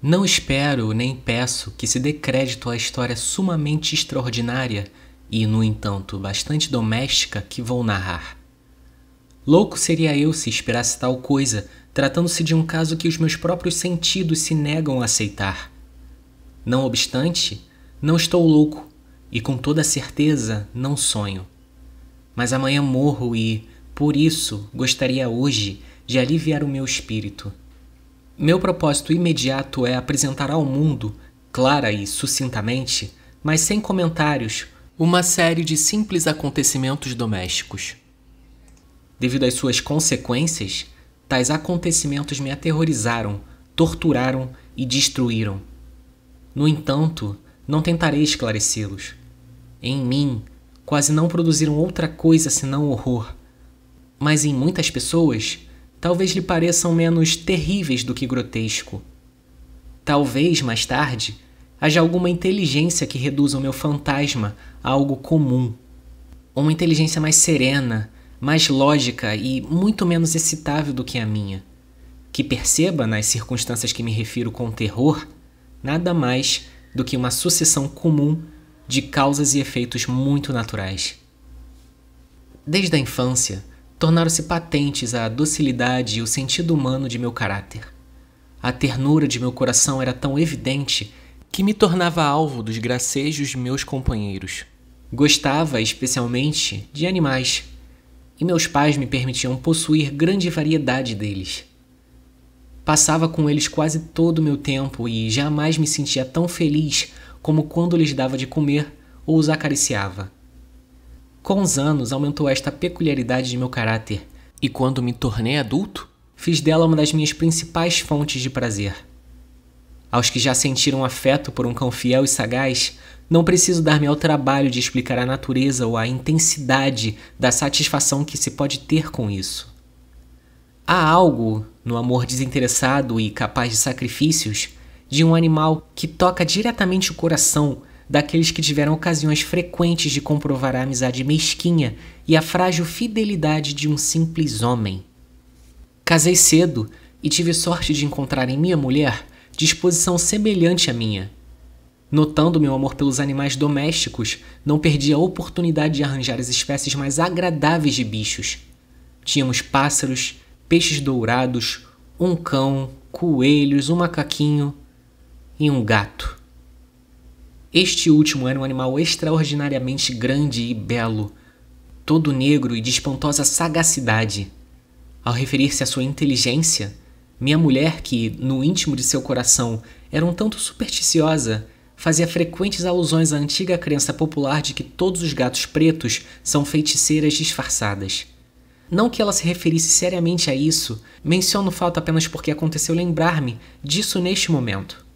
Não espero nem peço que se dê crédito à história sumamente extraordinária e, no entanto, bastante doméstica que vou narrar. Louco seria eu se esperasse tal coisa, tratando-se de um caso que os meus próprios sentidos se negam a aceitar. Não obstante, não estou louco e, com toda certeza, não sonho. Mas amanhã morro e, por isso, gostaria hoje de aliviar o meu espírito. Meu propósito imediato é apresentar ao mundo, clara e sucintamente, mas sem comentários, uma série de simples acontecimentos domésticos. Devido às suas consequências, tais acontecimentos me aterrorizaram, torturaram e destruíram. No entanto, não tentarei esclarecê-los. Em mim, quase não produziram outra coisa senão horror. Mas em muitas pessoas, talvez lhe pareçam menos terríveis do que grotesco. Talvez, mais tarde, haja alguma inteligência que reduza o meu fantasma a algo comum. Uma inteligência mais serena, mais lógica e muito menos excitável do que a minha, que perceba, nas circunstâncias que me refiro com terror, nada mais do que uma sucessão comum de causas e efeitos muito naturais. Desde a infância, tornaram-se patentes a docilidade e o sentido humano de meu caráter. A ternura de meu coração era tão evidente que me tornava alvo dos gracejos de meus companheiros. Gostava, especialmente, de animais, e meus pais me permitiam possuir grande variedade deles. Passava com eles quase todo o meu tempo e jamais me sentia tão feliz como quando lhes dava de comer ou os acariciava. Com os anos aumentou esta peculiaridade de meu caráter, e quando me tornei adulto, fiz dela uma das minhas principais fontes de prazer. Aos que já sentiram afeto por um cão fiel e sagaz, não preciso dar-me ao trabalho de explicar a natureza ou a intensidade da satisfação que se pode ter com isso. Há algo no amor desinteressado e capaz de sacrifícios de um animal que toca diretamente o coração daqueles que tiveram ocasiões frequentes de comprovar a amizade mesquinha e a frágil fidelidade de um simples homem. Casei cedo e tive sorte de encontrar em minha mulher disposição semelhante à minha. Notando meu amor pelos animais domésticos, não perdi a oportunidade de arranjar as espécies mais agradáveis de bichos. Tínhamos pássaros, peixes dourados, um cão, coelhos, um macaquinho e um gato. Este último era um animal extraordinariamente grande e belo, todo negro e de espantosa sagacidade. Ao referir-se à sua inteligência, minha mulher, que, no íntimo de seu coração, era um tanto supersticiosa, fazia frequentes alusões à antiga crença popular de que todos os gatos pretos são feiticeiras disfarçadas. Não que ela se referisse seriamente a isso, menciono o fato apenas porque aconteceu lembrar-me disso neste momento.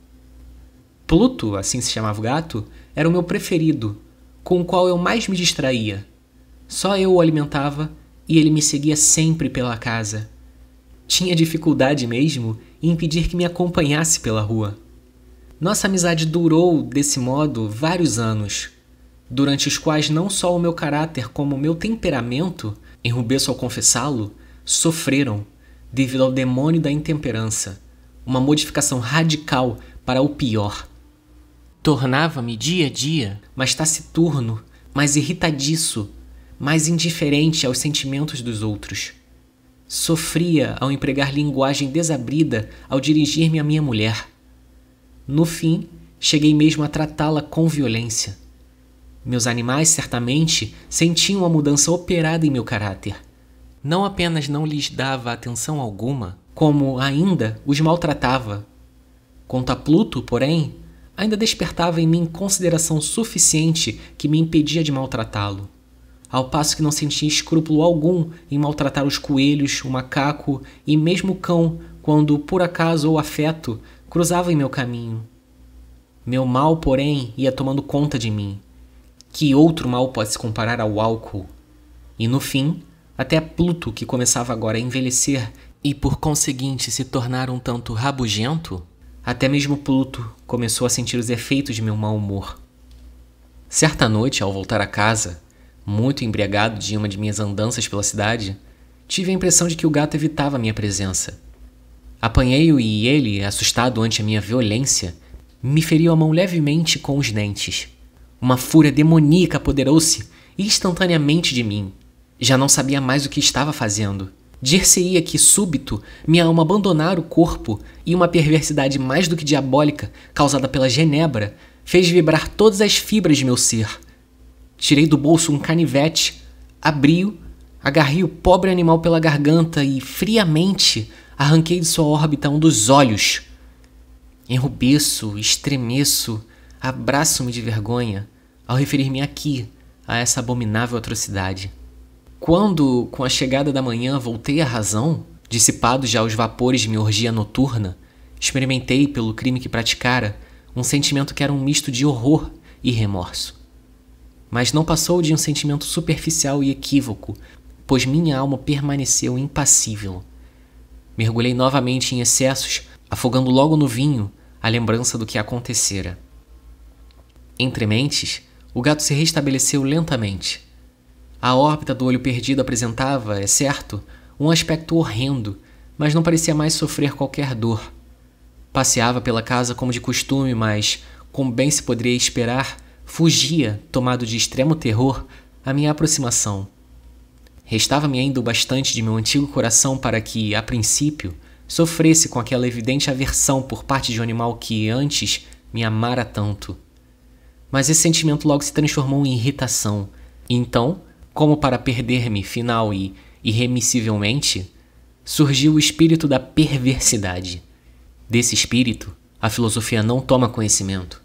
Pluto, assim se chamava o gato, era o meu preferido, com o qual eu mais me distraía. Só eu o alimentava e ele me seguia sempre pela casa. Tinha dificuldade mesmo em impedir que me acompanhasse pela rua. Nossa amizade durou, desse modo, vários anos, durante os quais não só o meu caráter como o meu temperamento, enrubeço ao confessá-lo, sofreram, devido ao demônio da intemperança, uma modificação radical para o pior. Tornava-me dia a dia mais taciturno, mais irritadiço, mais indiferente aos sentimentos dos outros. Sofria ao empregar linguagem desabrida ao dirigir-me à minha mulher. No fim, cheguei mesmo a tratá-la com violência. Meus animais, certamente, sentiam a mudança operada em meu caráter. Não apenas não lhes dava atenção alguma, como ainda os maltratava. Quanto a Pluto, porém, ainda despertava em mim consideração suficiente que me impedia de maltratá-lo, ao passo que não sentia escrúpulo algum em maltratar os coelhos, o macaco e mesmo o cão, quando, por acaso ou afeto, cruzava em meu caminho. Meu mal, porém, ia tomando conta de mim. Que outro mal pode se comparar ao álcool? E, no fim, até Pluto, que começava agora a envelhecer e, por conseguinte, se tornar um tanto rabugento, até mesmo Pluto começou a sentir os efeitos de meu mau humor. Certa noite, ao voltar a casa, muito embriagado de uma de minhas andanças pela cidade, tive a impressão de que o gato evitava minha presença. Apanhei-o e ele, assustado ante a minha violência, me feriu a mão levemente com os dentes. Uma fúria demoníaca apoderou-se instantaneamente de mim. Já não sabia mais o que estava fazendo. Dir-se-ia que, súbito, minha alma abandonara o corpo e uma perversidade mais do que diabólica, causada pela genebra, fez vibrar todas as fibras de meu ser. Tirei do bolso um canivete, abri-o, agarrei o pobre animal pela garganta e, friamente, arranquei de sua órbita um dos olhos. Enrubeço, estremeço, abraço-me de vergonha ao referir-me aqui a essa abominável atrocidade. Quando, com a chegada da manhã, voltei à razão, dissipados já os vapores de minha orgia noturna, experimentei, pelo crime que praticara, um sentimento que era um misto de horror e remorso. Mas não passou de um sentimento superficial e equívoco, pois minha alma permaneceu impassível. Mergulhei novamente em excessos, afogando logo no vinho a lembrança do que acontecera. Entre mentes, o gato se restabeleceu lentamente. A órbita do olho perdido apresentava, é certo, um aspecto horrendo, mas não parecia mais sofrer qualquer dor. Passeava pela casa como de costume, mas, como bem se poderia esperar, fugia, tomado de extremo terror, à minha aproximação. Restava-me ainda o bastante de meu antigo coração para que, a princípio, sofresse com aquela evidente aversão por parte de um animal que, antes, me amara tanto. Mas esse sentimento logo se transformou em irritação, e então, como para perder-me final e irremissivelmente, surgiu o espírito da perversidade. Desse espírito, a filosofia não toma conhecimento.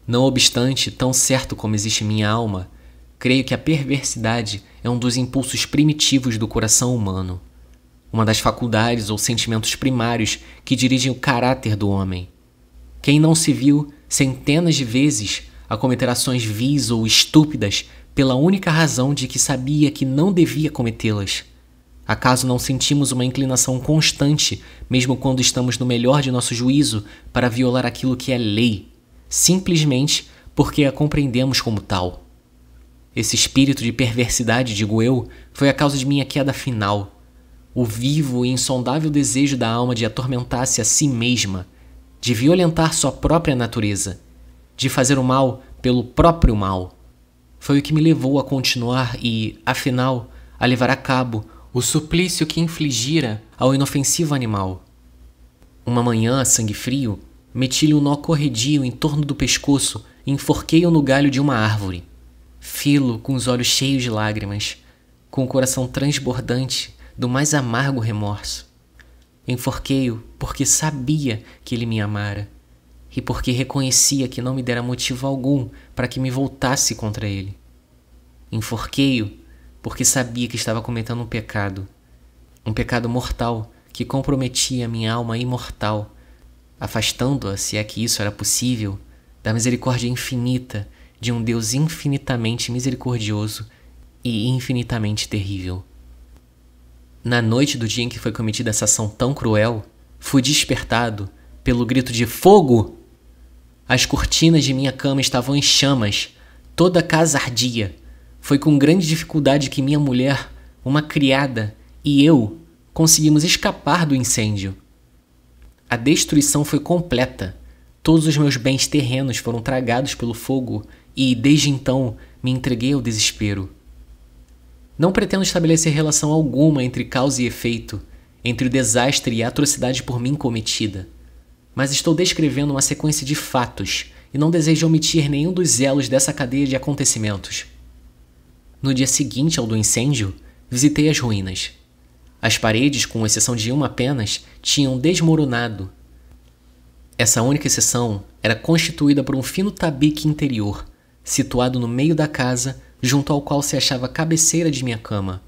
Não obstante, tão certo como existe minha alma, creio que a perversidade é um dos impulsos primitivos do coração humano, uma das faculdades ou sentimentos primários que dirigem o caráter do homem. Quem não se viu centenas de vezes a cometer ações vis ou estúpidas pela única razão de que sabia que não devia cometê-las? Acaso não sentimos uma inclinação constante, mesmo quando estamos no melhor de nosso juízo, para violar aquilo que é lei, simplesmente porque a compreendemos como tal? Esse espírito de perversidade, digo eu, foi a causa de minha queda final. O vivo e insondável desejo da alma de atormentar-se a si mesma, de violentar sua própria natureza, de fazer o mal pelo próprio mal, foi o que me levou a continuar e, afinal, a levar a cabo o suplício que infligira ao inofensivo animal. Uma manhã, a sangue frio, meti-lhe um nó corredio em torno do pescoço e enforquei-o no galho de uma árvore. Fi-lo com os olhos cheios de lágrimas, com o coração transbordante do mais amargo remorso. Enforquei-o porque sabia que ele me amara e porque reconhecia que não me dera motivo algum para que me voltasse contra ele. Enforquei-o porque sabia que estava cometendo um pecado mortal que comprometia a minha alma imortal, afastando-a, se é que isso era possível, da misericórdia infinita de um Deus infinitamente misericordioso e infinitamente terrível. Na noite do dia em que foi cometida essa ação tão cruel, fui despertado pelo grito de fogo! As cortinas de minha cama estavam em chamas, toda a casa ardia. Foi com grande dificuldade que minha mulher, uma criada e eu conseguimos escapar do incêndio. A destruição foi completa. Todos os meus bens terrenos foram tragados pelo fogo e, desde então, me entreguei ao desespero. Não pretendo estabelecer relação alguma entre causa e efeito, entre o desastre e a atrocidade por mim cometida, mas estou descrevendo uma sequência de fatos e não desejo omitir nenhum dos elos dessa cadeia de acontecimentos. No dia seguinte ao do incêndio, visitei as ruínas. As paredes, com exceção de uma apenas, tinham desmoronado. Essa única exceção era constituída por um fino tabique interior, situado no meio da casa, junto ao qual se achava a cabeceira de minha cama.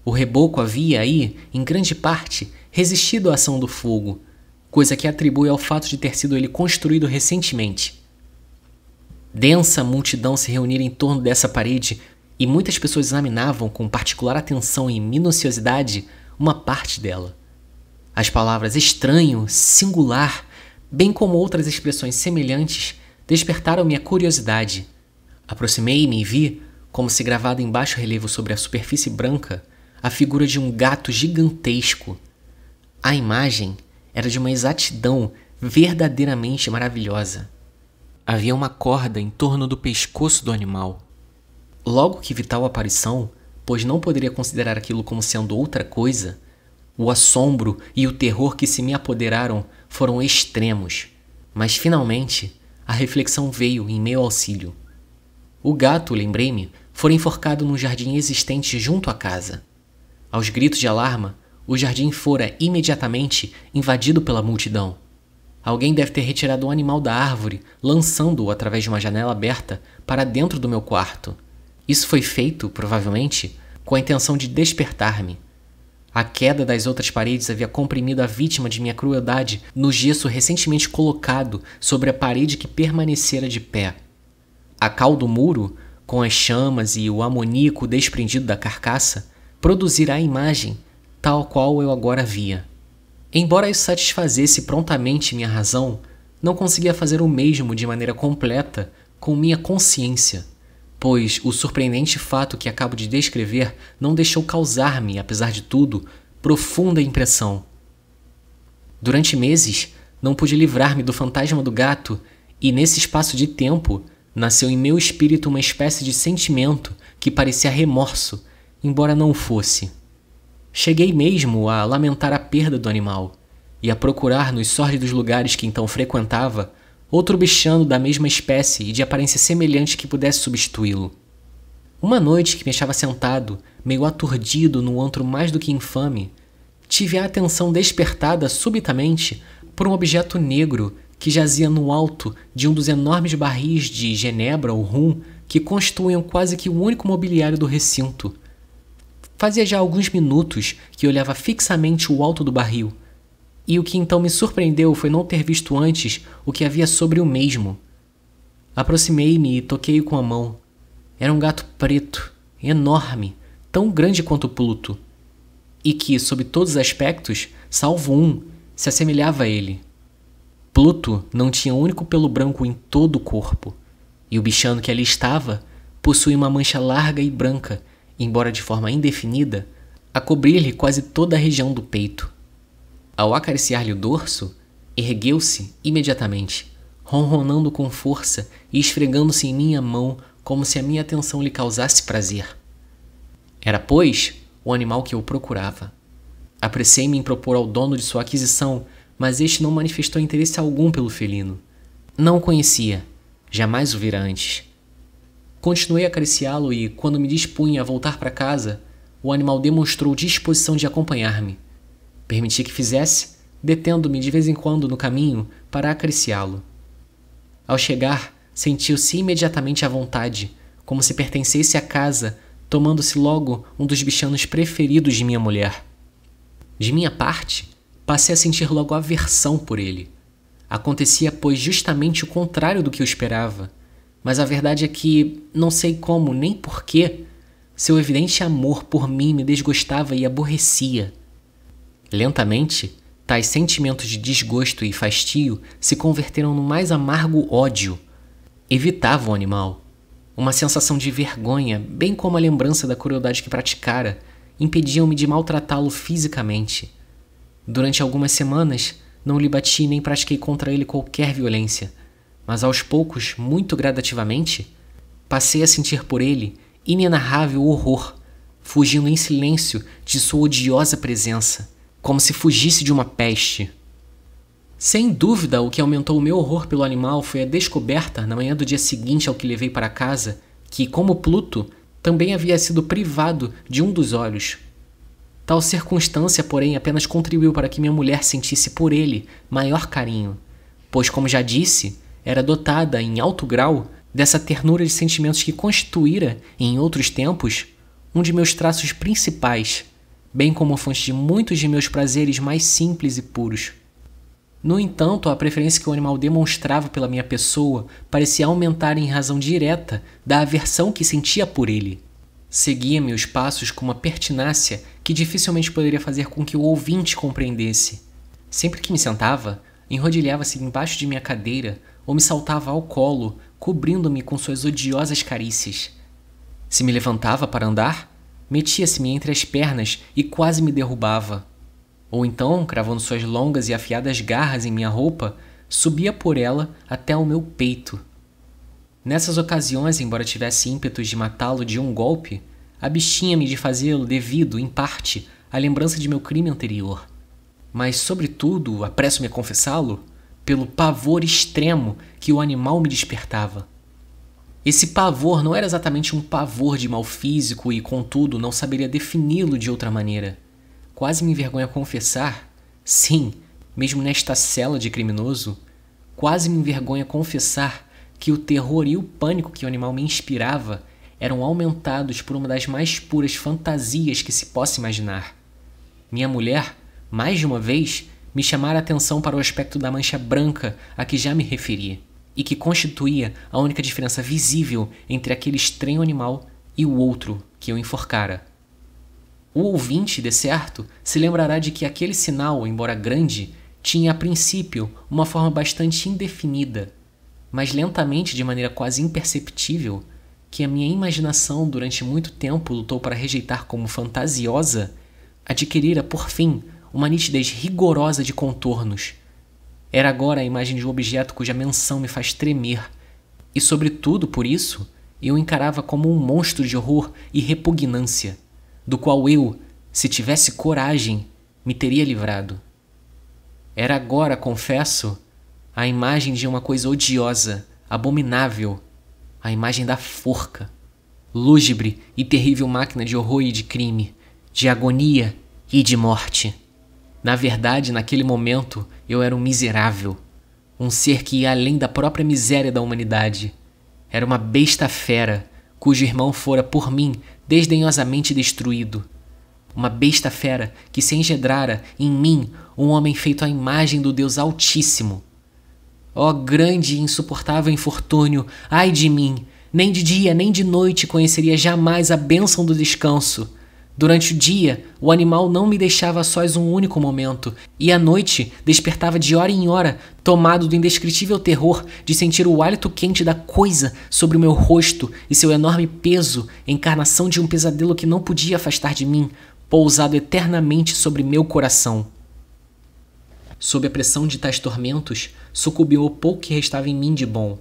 O reboco havia aí, em grande parte, resistido à ação do fogo, coisa que atribui ao fato de ter sido ele construído recentemente. Densa multidão se reunira em torno dessa parede e muitas pessoas examinavam com particular atenção e minuciosidade uma parte dela. As palavras estranho, singular, bem como outras expressões semelhantes, despertaram minha curiosidade. Aproximei-me e vi, como se gravado em baixo relevo sobre a superfície branca, a figura de um gato gigantesco. A imagem era de uma exatidão verdadeiramente maravilhosa. Havia uma corda em torno do pescoço do animal. Logo que vi tal aparição, pois não poderia considerar aquilo como sendo outra coisa, o assombro e o terror que se me apoderaram foram extremos, mas finalmente a reflexão veio em meu auxílio. O gato, lembrei-me, fora enforcado num jardim existente junto à casa. Aos gritos de alarma, o jardim fora imediatamente invadido pela multidão. Alguém deve ter retirado o animal da árvore, lançando-o através de uma janela aberta para dentro do meu quarto. Isso foi feito, provavelmente, com a intenção de despertar-me. A queda das outras paredes havia comprimido a vítima de minha crueldade no gesso recentemente colocado sobre a parede que permanecera de pé. A cal do muro, com as chamas e o amoníaco desprendido da carcaça, produzirá a imagem tal qual eu agora via. Embora isso satisfazesse prontamente minha razão, não conseguia fazer o mesmo de maneira completa com minha consciência, pois o surpreendente fato que acabo de descrever não deixou causar-me, apesar de tudo, profunda impressão. Durante meses, não pude livrar-me do fantasma do gato e, nesse espaço de tempo, nasceu em meu espírito uma espécie de sentimento que parecia remorso, embora não o fosse. Cheguei mesmo a lamentar a perda do animal e a procurar nos sórdidos lugares que então frequentava outro bichano da mesma espécie e de aparência semelhante que pudesse substituí-lo. Uma noite que me achava sentado, meio aturdido num antro mais do que infame, tive a atenção despertada subitamente por um objeto negro que jazia no alto de um dos enormes barris de genebra ou rum que constituíam quase que o único mobiliário do recinto. Fazia já alguns minutos que olhava fixamente o alto do barril, e o que então me surpreendeu foi não ter visto antes o que havia sobre o mesmo. Aproximei-me e toquei-o com a mão. Era um gato preto, enorme, tão grande quanto Pluto, e que, sob todos os aspectos, salvo um, se assemelhava a ele. Pluto não tinha um único pelo branco em todo o corpo, e o bichano que ali estava possuía uma mancha larga e branca, embora de forma indefinida, a cobrir-lhe quase toda a região do peito. Ao acariciar-lhe o dorso, ergueu-se imediatamente, ronronando com força e esfregando-se em minha mão como se a minha atenção lhe causasse prazer. Era, pois, o animal que eu procurava. Apressei-me em propor ao dono de sua aquisição, mas este não manifestou interesse algum pelo felino. Não o conhecia, jamais o vira antes. Continuei a acariciá-lo e, quando me dispunha a voltar para casa, o animal demonstrou disposição de acompanhar-me. Permiti que fizesse, detendo-me de vez em quando no caminho para acariciá-lo. Ao chegar, sentiu-se imediatamente à vontade, como se pertencesse à casa, tomando-se logo um dos bichanos preferidos de minha mulher. De minha parte, passei a sentir logo aversão por ele. Acontecia, pois, justamente o contrário do que eu esperava. Mas a verdade é que, não sei como nem porquê, seu evidente amor por mim me desgostava e aborrecia. Lentamente, tais sentimentos de desgosto e fastio se converteram no mais amargo ódio. Evitava o animal. Uma sensação de vergonha, bem como a lembrança da crueldade que praticara, impediam-me de maltratá-lo fisicamente. Durante algumas semanas, não lhe bati nem pratiquei contra ele qualquer violência, mas aos poucos, muito gradativamente, passei a sentir por ele inenarrável horror, fugindo em silêncio de sua odiosa presença, como se fugisse de uma peste. Sem dúvida, o que aumentou o meu horror pelo animal foi a descoberta, na manhã do dia seguinte ao que levei para casa, que, como Pluto, também havia sido privado de um dos olhos. Tal circunstância, porém, apenas contribuiu para que minha mulher sentisse por ele maior carinho, pois, como já disse, era dotada, em alto grau, dessa ternura de sentimentos que constituíra, em outros tempos, um de meus traços principais, bem como fonte de muitos de meus prazeres mais simples e puros. No entanto, a preferência que o animal demonstrava pela minha pessoa parecia aumentar em razão direta da aversão que sentia por ele. Seguia meus passos com uma pertinácia que dificilmente poderia fazer com que o ouvinte compreendesse. Sempre que me sentava, enrodilhava-se embaixo de minha cadeira ou me saltava ao colo, cobrindo-me com suas odiosas carícias. Se me levantava para andar, metia-se-me entre as pernas e quase me derrubava. ou então, cravando suas longas e afiadas garras em minha roupa, subia por ela até o meu peito. Nessas ocasiões, embora tivesse ímpetos de matá-lo de um golpe, abstinha-me de fazê-lo devido, em parte, à lembrança de meu crime anterior. Mas, sobretudo, apresso-me a confessá-lo, pelo pavor extremo que o animal me despertava. Esse pavor não era exatamente um pavor de mal físico e, contudo, não saberia defini-lo de outra maneira. Quase me envergonha confessar, sim, mesmo nesta cela de criminoso, quase me envergonha confessar que o terror e o pânico que o animal me inspirava eram aumentados por uma das mais puras fantasias que se possa imaginar. Minha mulher, mais de uma vez, me chamara a atenção para o aspecto da mancha branca a que já me referi, e que constituía a única diferença visível entre aquele estranho animal e o outro que eu enforcara. O ouvinte, de certo, se lembrará de que aquele sinal, embora grande, tinha a princípio uma forma bastante indefinida, mas lentamente, de maneira quase imperceptível, que a minha imaginação durante muito tempo lutou para rejeitar como fantasiosa, adquirira, por fim, uma nitidez rigorosa de contornos. Era agora a imagem de um objeto cuja menção me faz tremer, e sobretudo por isso eu encarava como um monstro de horror e repugnância, do qual eu, se tivesse coragem, me teria livrado. Era agora, confesso, a imagem de uma coisa odiosa, abominável, a imagem da forca, lúgubre e terrível máquina de horror e de crime, de agonia e de morte. Na verdade, naquele momento, eu era um miserável, um ser que ia além da própria miséria da humanidade. Era uma besta fera, cujo irmão fora por mim desdenhosamente destruído. Uma besta fera que se engendrara em mim um homem feito à imagem do Deus Altíssimo. Ó grande e insuportável infortúnio, ai de mim! Nem de dia nem de noite conheceria jamais a bênção do descanso. Durante o dia, o animal não me deixava a sós um único momento, e à noite despertava de hora em hora, tomado do indescritível terror de sentir o hálito quente da coisa sobre o meu rosto e seu enorme peso, encarnação de um pesadelo que não podia afastar de mim, pousado eternamente sobre meu coração. Sob a pressão de tais tormentos, sucumbiu o pouco que restava em mim de bom.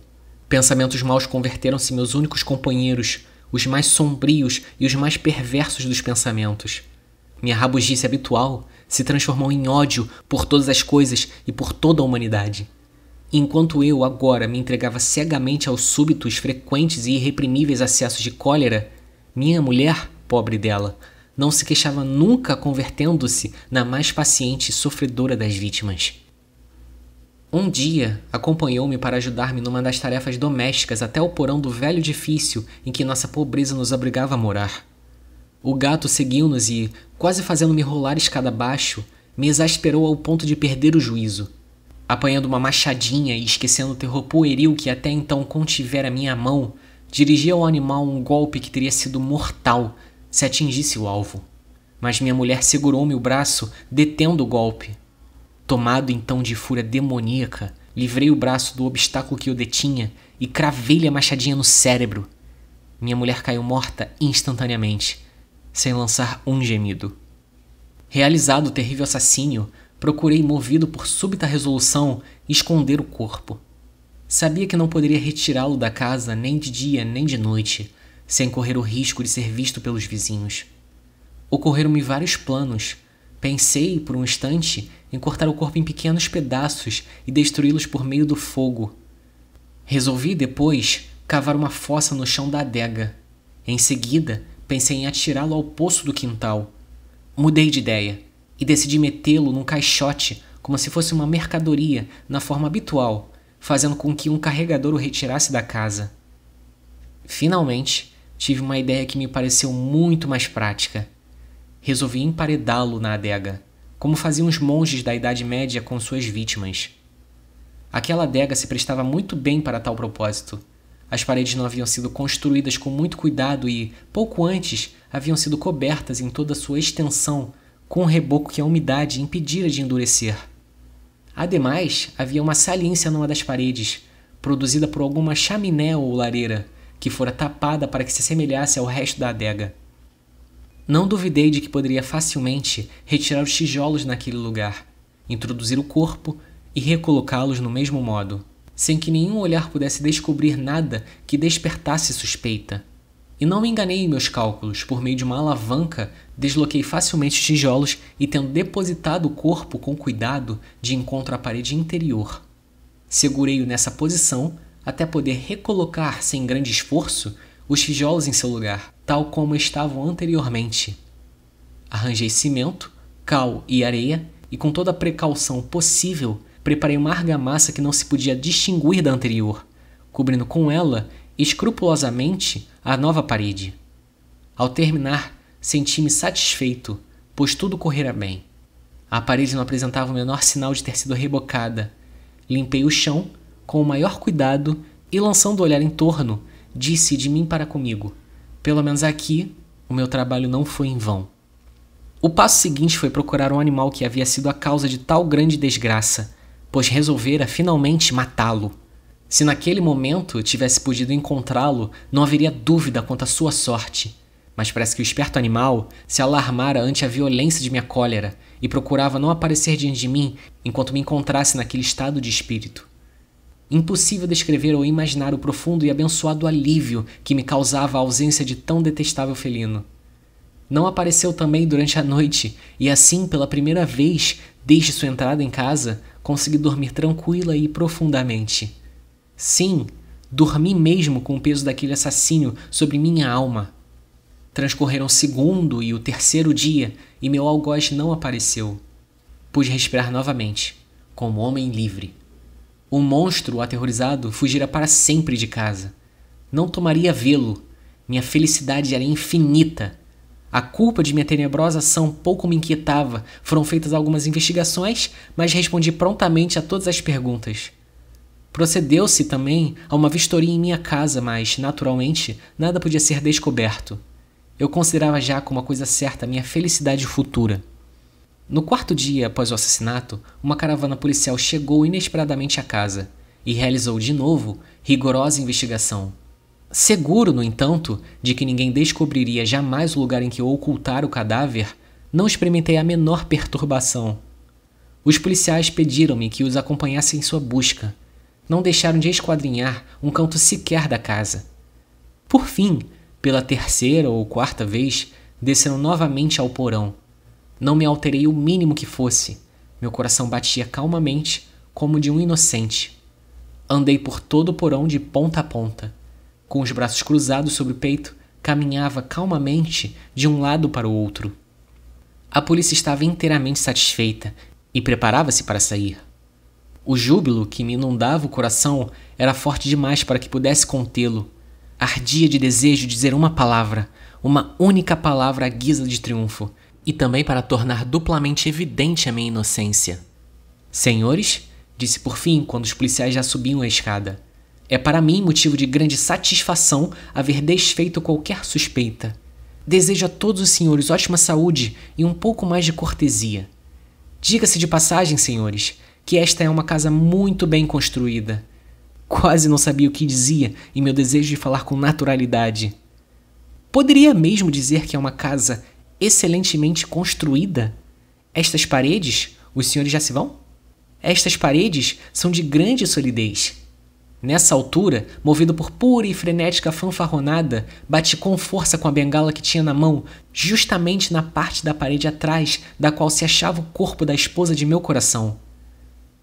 Pensamentos maus converteram-se meus únicos companheiros, os mais sombrios e os mais perversos dos pensamentos. Minha rabugice habitual se transformou em ódio por todas as coisas e por toda a humanidade. E enquanto eu agora me entregava cegamente aos súbitos, frequentes e irreprimíveis acessos de cólera, minha mulher, pobre dela, não se queixava nunca, convertendo-se na mais paciente e sofredora das vítimas. Um dia, acompanhou-me para ajudar-me numa das tarefas domésticas até o porão do velho edifício em que nossa pobreza nos obrigava a morar. O gato seguiu-nos e, quase fazendo-me rolar escada abaixo, me exasperou ao ponto de perder o juízo. Apanhando uma machadinha e esquecendo o terror pueril que até então contivera minha mão, dirigi ao animal um golpe que teria sido mortal se atingisse o alvo. Mas minha mulher segurou-me o braço, detendo o golpe. Tomado então de fúria demoníaca, livrei o braço do obstáculo que o detinha e cravei-lhe a machadinha no cérebro. Minha mulher caiu morta instantaneamente, sem lançar um gemido. Realizado o terrível assassínio, procurei, movido por súbita resolução, esconder o corpo. Sabia que não poderia retirá-lo da casa nem de dia nem de noite, sem correr o risco de ser visto pelos vizinhos. Ocorreram-me vários planos. Pensei, por um instante, em cortar o corpo em pequenos pedaços e destruí-los por meio do fogo. Resolvi, depois, cavar uma fossa no chão da adega. Em seguida, pensei em atirá-lo ao poço do quintal. Mudei de ideia e decidi metê-lo num caixote, como se fosse uma mercadoria, na forma habitual, fazendo com que um carregador o retirasse da casa. Finalmente, tive uma ideia que me pareceu muito mais prática. Resolvi emparedá-lo na adega, como faziam os monges da Idade Média com suas vítimas. Aquela adega se prestava muito bem para tal propósito. As paredes não haviam sido construídas com muito cuidado e, pouco antes, haviam sido cobertas em toda a sua extensão com um reboco que a umidade impedira de endurecer. Ademais, havia uma saliência numa das paredes, produzida por alguma chaminé ou lareira, que fora tapada para que se assemelhasse ao resto da adega. Não duvidei de que poderia facilmente retirar os tijolos naquele lugar, introduzir o corpo e recolocá-los no mesmo modo, sem que nenhum olhar pudesse descobrir nada que despertasse suspeita. E não me enganei em meus cálculos. Por meio de uma alavanca, desloquei facilmente os tijolos e, tendo depositado o corpo com cuidado de encontro à parede interior, segurei-o nessa posição até poder recolocar, sem grande esforço, os tijolos em seu lugar, tal como estavam anteriormente. Arranjei cimento, cal e areia e, com toda a precaução possível, preparei uma argamassa que não se podia distinguir da anterior, cobrindo com ela escrupulosamente a nova parede. Ao terminar, senti-me satisfeito, pois tudo correra bem. A parede não apresentava o menor sinal de ter sido rebocada. Limpei o chão com o maior cuidado e, lançando o olhar em torno, disse de mim para comigo: pelo menos aqui, o meu trabalho não foi em vão. O passo seguinte foi procurar um animal que havia sido a causa de tal grande desgraça, pois resolvera finalmente matá-lo. Se naquele momento tivesse podido encontrá-lo, não haveria dúvida quanto à sua sorte. Mas parece que o esperto animal se alarmara ante a violência de minha cólera e procurava não aparecer diante de mim enquanto me encontrasse naquele estado de espírito. Impossível descrever ou imaginar o profundo e abençoado alívio que me causava a ausência de tão detestável felino. Não apareceu também durante a noite e assim, pela primeira vez desde sua entrada em casa, consegui dormir tranquila e profundamente. Sim, dormi mesmo com o peso daquele assassínio sobre minha alma. Transcorreram o segundo e o terceiro dia e meu algoz não apareceu. Pude respirar novamente, como homem livre. O monstro, aterrorizado, fugira para sempre de casa. Não tomaria vê-lo. Minha felicidade era infinita. A culpa de minha tenebrosa ação pouco me inquietava. Foram feitas algumas investigações, mas respondi prontamente a todas as perguntas. Procedeu-se também a uma vistoria em minha casa, mas, naturalmente, nada podia ser descoberto. Eu considerava já como uma coisa certa a minha felicidade futura. No quarto dia após o assassinato, uma caravana policial chegou inesperadamente à casa e realizou de novo rigorosa investigação. Seguro, no entanto, de que ninguém descobriria jamais o lugar em que eu ocultara o cadáver, não experimentei a menor perturbação. Os policiais pediram-me que os acompanhasse em sua busca. Não deixaram de esquadrinhar um canto sequer da casa. Por fim, pela terceira ou quarta vez, desceram novamente ao porão. Não me alterei o mínimo que fosse. Meu coração batia calmamente, como de um inocente. Andei por todo o porão de ponta a ponta. Com os braços cruzados sobre o peito, caminhava calmamente de um lado para o outro. A polícia estava inteiramente satisfeita e preparava-se para sair. O júbilo que me inundava o coração era forte demais para que pudesse contê-lo. Ardia de desejo de dizer uma única palavra à guisa de triunfo, e também para tornar duplamente evidente a minha inocência. Senhores, disse por fim quando os policiais já subiam a escada, é para mim motivo de grande satisfação haver desfeito qualquer suspeita. Desejo a todos os senhores ótima saúde e um pouco mais de cortesia. Diga-se de passagem, senhores, que esta é uma casa muito bem construída. Quase não sabia o que dizia em meu desejo de falar com naturalidade. Poderia mesmo dizer que é uma casa excelentemente construída? Estas paredes, os senhores já se vão? Estas paredes são de grande solidez. Nessa altura, movido por pura e frenética fanfarronada, bati com força com a bengala que tinha na mão, justamente na parte da parede atrás da qual se achava o corpo da esposa de meu coração.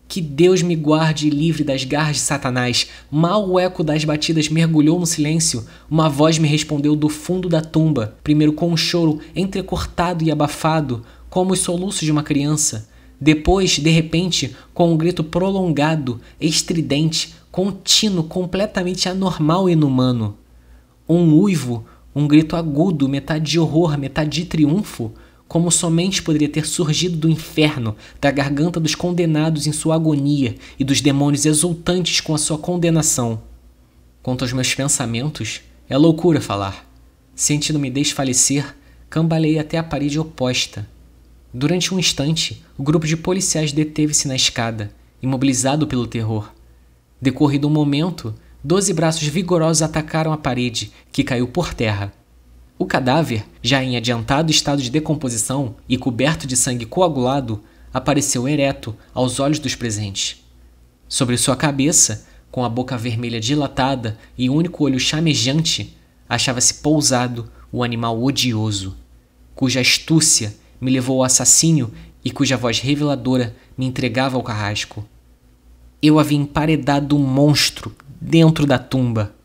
Que Deus me guarde e livre das garras de Satanás. Mal o eco das batidas mergulhou no silêncio, uma voz me respondeu do fundo da tumba, primeiro com um choro entrecortado e abafado, como os soluços de uma criança. Depois, de repente, com um grito prolongado, estridente, contínuo, completamente anormal e inumano. Um uivo, um grito agudo, metade de horror, metade de triunfo, como somente poderia ter surgido do inferno, da garganta dos condenados em sua agonia e dos demônios exultantes com a sua condenação. Quanto aos meus pensamentos, é loucura falar. Sentindo-me desfalecer, cambalei até a parede oposta. Durante um instante, o grupo de policiais deteve-se na escada, imobilizado pelo terror. Decorrido um momento, 12 braços vigorosos atacaram a parede, que caiu por terra. O cadáver, já em adiantado estado de decomposição e coberto de sangue coagulado, apareceu ereto aos olhos dos presentes. Sobre sua cabeça, com a boca vermelha dilatada e o único olho chamejante, achava-se pousado o animal odioso, cuja astúcia me levou ao assassínio e cuja voz reveladora me entregava ao carrasco. Eu havia emparedado um monstro dentro da tumba.